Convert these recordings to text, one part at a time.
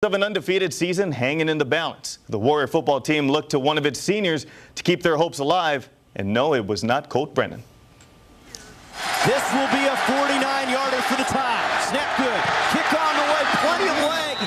Of an undefeated season hanging in the balance. The Warrior football team looked to one of its seniors to keep their hopes alive, and no, it was not Colt Brennan. This will be a 49-yarder for the tie. Snap good. Kick on the way. Plenty of leg,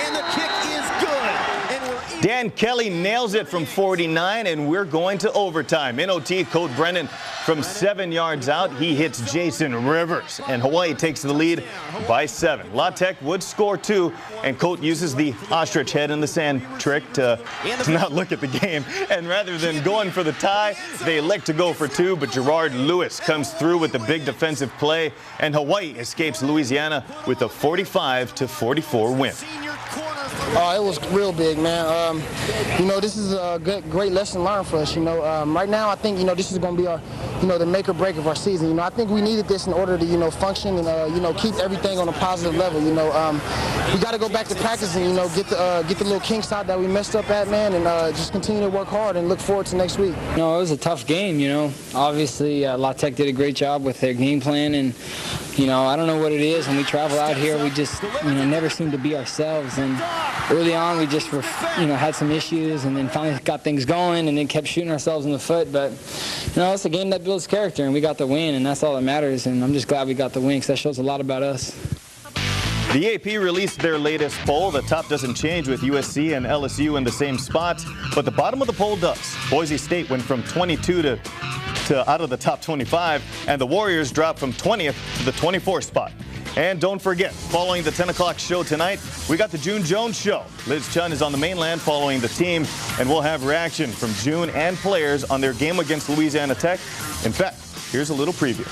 and the kick is good. Dan Kelly nails it from 49, and we're going to overtime. In OT, Colt Brennan from 7 yards out. He hits Jason Rivers, and Hawaii takes the lead by 7. La Tech would score 2, and Colt uses the ostrich head in the sand trick to not look at the game. And rather than going for the tie, they elect to go for 2, but Gerard Lewis comes through with the big defensive play, and Hawaii escapes Louisiana with a 45-44 win. It was real big, man. This is a great lesson learned for us. Right now, I think this is going to be our, the make or break of our season. I think we needed this in order to, function and keep everything on a positive level. We got to go back to practice and get the little kinks out that we messed up at, man, and just continue to work hard and look forward to next week. It was a tough game. Obviously La Tech did a great job with their game plan, and I don't know what it is. When we travel out here, we just never seem to be ourselves. And early on, we just had some issues, and then finally got things going, and then kept shooting ourselves in the foot. But it's a game that builds character, and we got the win, and that's all that matters. And I'm just glad we got the win, because that shows a lot about us. The AP released their latest poll. The top doesn't change with USC and LSU in the same spots, but the bottom of the poll does. Boise State went from 22 to out of the top 25, and the Warriors dropped from 20th to the 24th spot. And don't forget, following the 10 o'clock show tonight, we got the June Jones Show. Liz Chun is on the mainland following the team, and we'll have reaction from June and players on their game against Louisiana Tech. In fact, here's a little preview.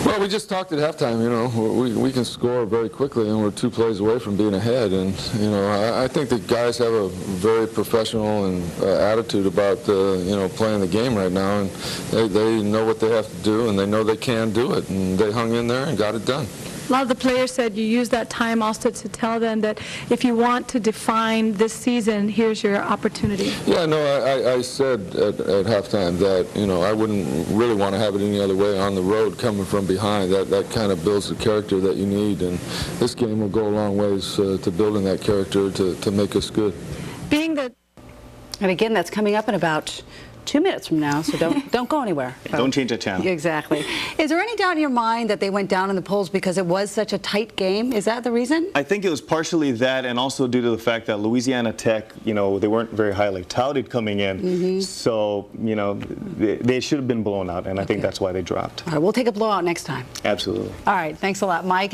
Well, we just talked at halftime, we can score very quickly, and we're 2 plays away from being ahead. And, I think the guys have a very professional and attitude about, playing the game right now. And they know what they have to do, and they know they can do it. And they hung in there and got it done. A lot of the players said you use that time also to tell them that if you want to define this season, here's your opportunity. Yeah, no, I said at halftime that, I wouldn't really want to have it any other way on the road coming from behind. That kind of builds the character that you need, and this game will go a long ways to building that character to make us good. And again, that's coming up in about 2 minutes from now, so don't go anywhere. Don't change the channel. Exactly. Is there any doubt in your mind that they went down in the polls because it was such a tight game? Is that the reason? I think it was partially that, and also due to the fact that Louisiana Tech, they weren't very highly touted coming in. So, they should have been blown out, and I think that's why they dropped. All right, we'll take a blowout next time. Absolutely. All right, thanks a lot, Mike. And